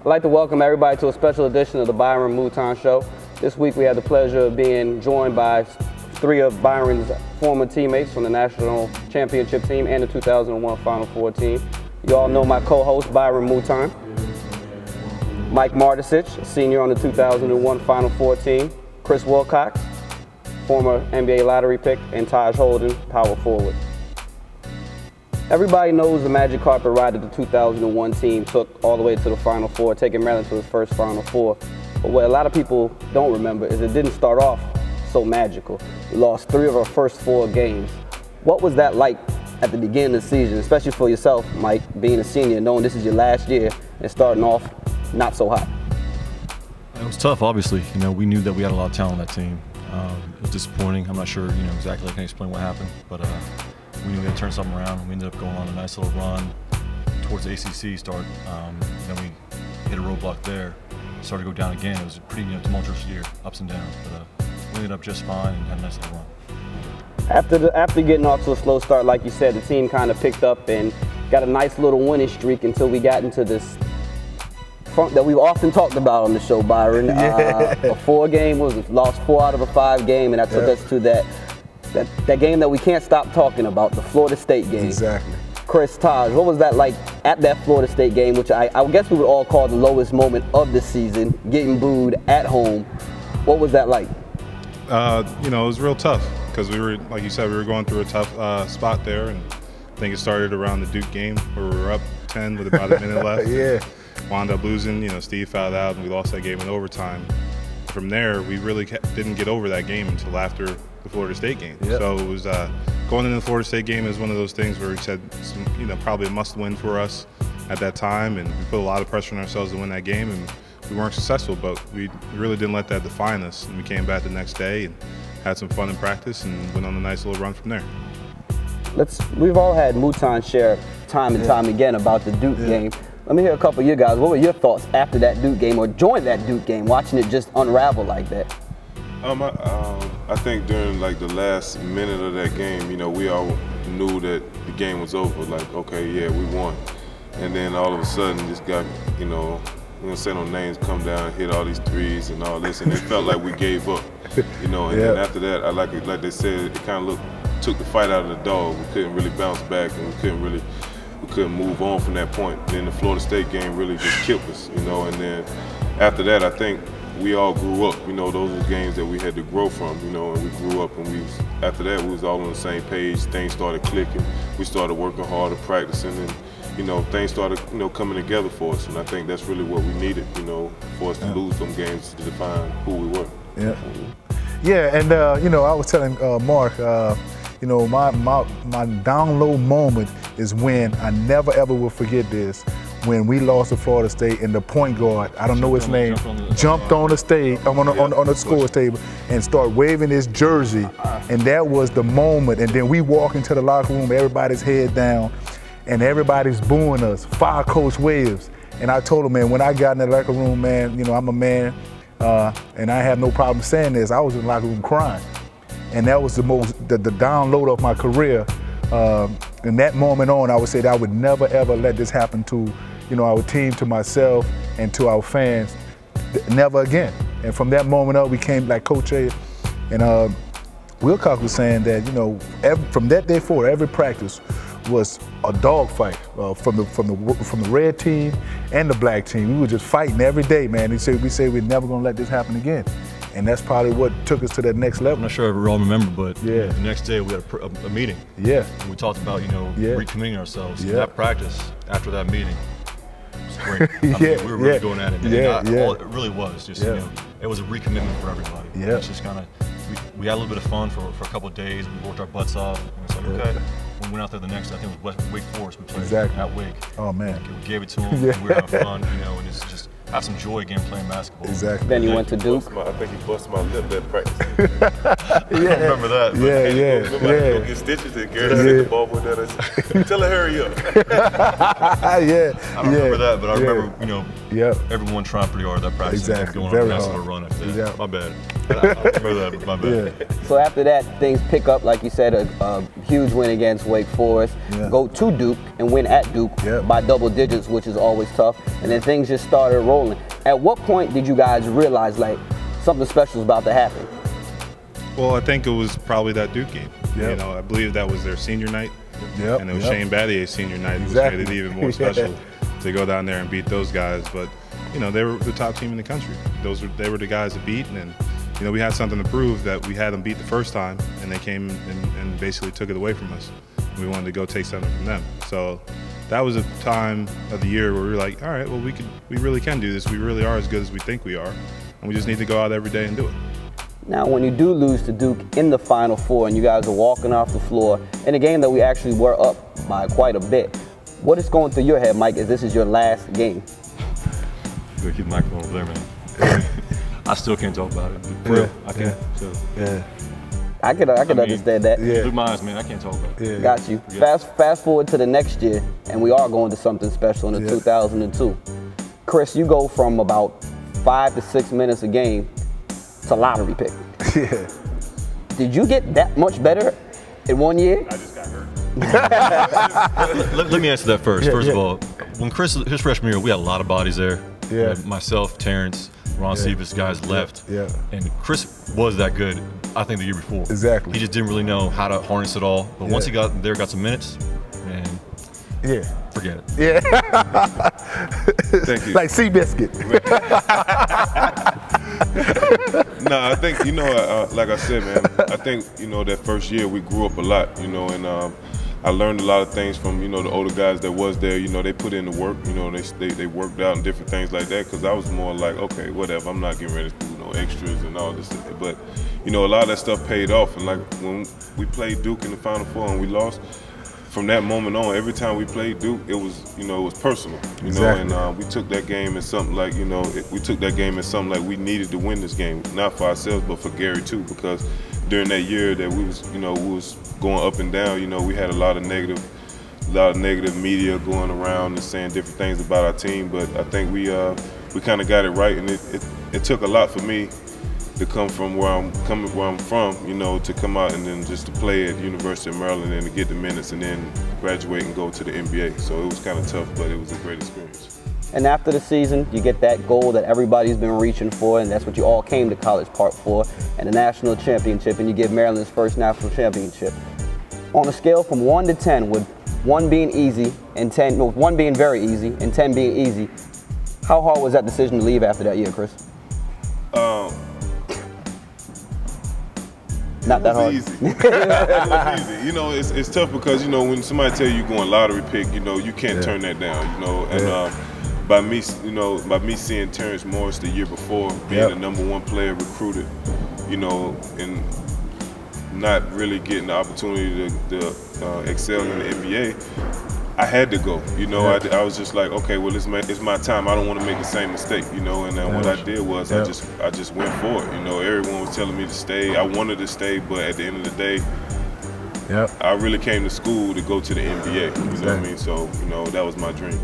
I'd like to welcome everybody to a special edition of the Byron Mouton Show. This week we had the pleasure of being joined by three of Byron's former teammates from the National Championship team and the 2001 Final Four team. You all know my co-host, Byron Mouton. Mike Marticic, senior on the 2001 Final Four team. Chris Wilcox, former NBA lottery pick, and Taj Holden, power forward. Everybody knows the magic carpet ride that the 2001 team took all the way to the Final Four, taking Maryland to its first Final Four. But what a lot of people don't remember is it didn't start off so magical. We lost 3 of our first 4 games. What was that like at the beginning of the season, especially for yourself, Mike, being a senior, knowing this is your last year and starting off not so hot? It was tough, obviously. You know, we knew that we had a lot of talent on that team. It was disappointing. I'm not sure, exactly I can explain what happened, but we knew we had to turn something around. We ended up going on a nice little run towards the ACC start. Then we hit a roadblock there, started to go down again. It was a pretty tumultuous year, ups and downs, but we ended up just fine and had a nice little run. After getting off to a slow start, like you said, the team kind of picked up and got a nice little winning streak until we got into this funk that we've often talked about on the show, Byron. A 4-game was lost 4 out of a 5 game, and that took us to that game that we can't stop talking about, the Florida State game. Exactly. Chris, Taj, what was that like at that Florida State game, which I guess we would all call the lowest moment of the season, getting booed at home? What was that like? It was real tough because we were, like you said, we were going through a tough spot there, and I think it started around the Duke game where we were up 10 with about a minute left. Yeah. Wound up losing. Steve fouled out, and we lost that game in overtime. From there, we really didn't get over that game until after the Florida State game. Yep. So it was going into the Florida State game is one of those things where we said, probably a must-win for us at that time, and we put a lot of pressure on ourselves to win that game, and we weren't successful, but we really didn't let that define us. And we came back the next day and had some fun in practice and went on a nice little run from there. We've all had Mouton share time and time again about the Duke game. Let me hear a couple of you guys. What were your thoughts after that Duke game or during that Duke game, watching it just unravel like that? I think during the last minute of that game, we all knew that the game was over. Like, okay, yeah, we won. And then all of a sudden, this guy, we don't say no names, come down, hit all these threes and all this, and it felt like we gave up. And then after that, like they said, it kind of took the fight out of the dog. We couldn't really bounce back, and we couldn't move on from that point. Then the Florida State game really just killed us, and then after that, I think we all grew up. Those were games that we had to grow from, and we grew up, and after that, we was all on the same page. Things started clicking. We started working harder, practicing, and things started, coming together for us. And I think that's really what we needed, for us to lose them games to define who we were. Yeah. Yeah, and I was telling Mark, my down low moment is when I never ever will forget this, when we lost to Florida State and the point guard, I don't know his name, jumped on the stage, on the scores table and started waving his jersey, and that was the moment. And then we walk into the locker room, everybody's head down, and everybody's booing us, fire Coach Williams. And I told him, man, when I got in the locker room, man, I'm a man, and I have no problem saying this, I was in the locker room crying. And that was the download of my career. In that moment on, I would say that I would never ever let this happen to, our team, to myself, and to our fans, never again. And from that moment on, we came like Coach A, and Wilcox was saying that, from that day forward, every practice was a dogfight from the red team and the black team. We were just fighting every day, man. We say we're never gonna let this happen again. And that's probably what took us to that next level. I'm not sure if we all remember, but the next day we had a meeting. Yeah. And we talked about, recommitting ourselves. Yeah. That practice, after that meeting, was great. We were really going at it. All it really was just, it was a recommitment for everybody. Yeah. It's just kind of, we had a little bit of fun for a couple of days. We worked our butts off. And it's like, okay. We went out there the next, I think it was Wake Forest. We played at Wake. Oh, man. We gave it to them. We were having fun, and it's just, have some joy again playing basketball. Exactly. Then you went to Duke. I think he busted my lip at practice. I remember that. Remember I had to go get stitches and Garrett said the ball went down. I said, tell her hurry up. I don't remember that, but I remember, everyone trying pretty hard at that practice. Exactly. Going Very on a nice hard. little run after that. My bad. I remember that, my bad. Yeah. So after that, things pick up, like you said, a huge win against Wake Forest, Yeah. go to Duke and win at Duke by double digits, which is always tough. And then things just started rolling. At what point did you guys realize like something special is about to happen? Well, I think it was probably that Duke game. Yep. You know, I believe that was their senior night. Yep, And it was yep. Shane Battier's senior night. Exactly. Which made it even more special to go down there and beat those guys. But, you know, they were the top team in the country. They were the guys to beat. And, you know, we had something to prove that we had them beat the first time, and they came and basically took it away from us. We wanted to go take something from them. So that was a time of the year where we were like, all right, well, we really can do this. We really are as good as we think we are. And we just need to go out every day and do it. Now, when you do lose to Duke in the Final Four and you guys are walking off the floor in a game that we actually were up by quite a bit, what is going through your head, Mike, as this is your last game? You gotta keep the microphone over there, man. I still can't talk about it. For real, I can't. So. Yeah. I can understand that. Yeah. Look my eyes, man. I can't talk about it. Yeah. Got you. Fast forward to the next year, and we are going to something special in the 2002. Chris, you go from about 5 to 6 minutes a game to lottery pick. Yeah. Did you get that much better in 1 year? I just got hurt. Let me answer that first. First of all, when Chris, his freshman year, we had a lot of bodies there. Yeah. We had myself, Terrence, Ron Cephas, guys left. Yeah. And Chris was that good, I think, the year before. Exactly. He just didn't really know how to harness it all. But once he got there, got some minutes, and forget it. Yeah. Thank you. Like Seabiscuit. No, I think, you know, like I said, man, I think, you know, that first year we grew up a lot, you know, and I learned a lot of things from, you know, the older guys that was there. You know, they put in the work, you know, they worked out and different things like that, because I was more like, okay, whatever, I'm not getting ready to do no extras and all this. But, you know, a lot of that stuff paid off. And like when we played Duke in the Final Four and we lost, from that moment on, every time we played Duke, it was, you know, it was personal, you know, and we took that game as something like, you know, we took that game as something like we needed to win this game, not for ourselves, but for Gary too, because during that year that we was, you know, we was going up and down, you know, we had a lot of negative media going around and saying different things about our team, but I think we kind of got it right, and it took a lot for me to come from where I'm from, you know, to come out and then just to play at University of Maryland and to get the minutes and then graduate and go to the NBA. So it was kind of tough, but it was a great experience. And after the season, you get that goal that everybody's been reaching for, and that's what you all came to College Park for, and the national championship, and you get Maryland's first national championship. On a scale from 1 to 10, with 1 being easy and 10, no, 1 being very easy and 10 being easy, how hard was that decision to leave after that year, Chris? Not that hard. Easy. It was easy. You know, it's tough because, you know, when somebody tell you you're going lottery pick, you know, you can't turn that down, you know. And by me seeing Terrence Morris the year before, being the #1 player recruited, you know, and not really getting the opportunity to excel in the NBA, I had to go. You know, I was just like, okay, well, it's my time. I don't want to make the same mistake, you know. And then what I did was I just went for it. You know, everyone was telling me to stay. I wanted to stay, but at the end of the day, I really came to school to go to the NBA. You know what I mean? So, you know, that was my dream.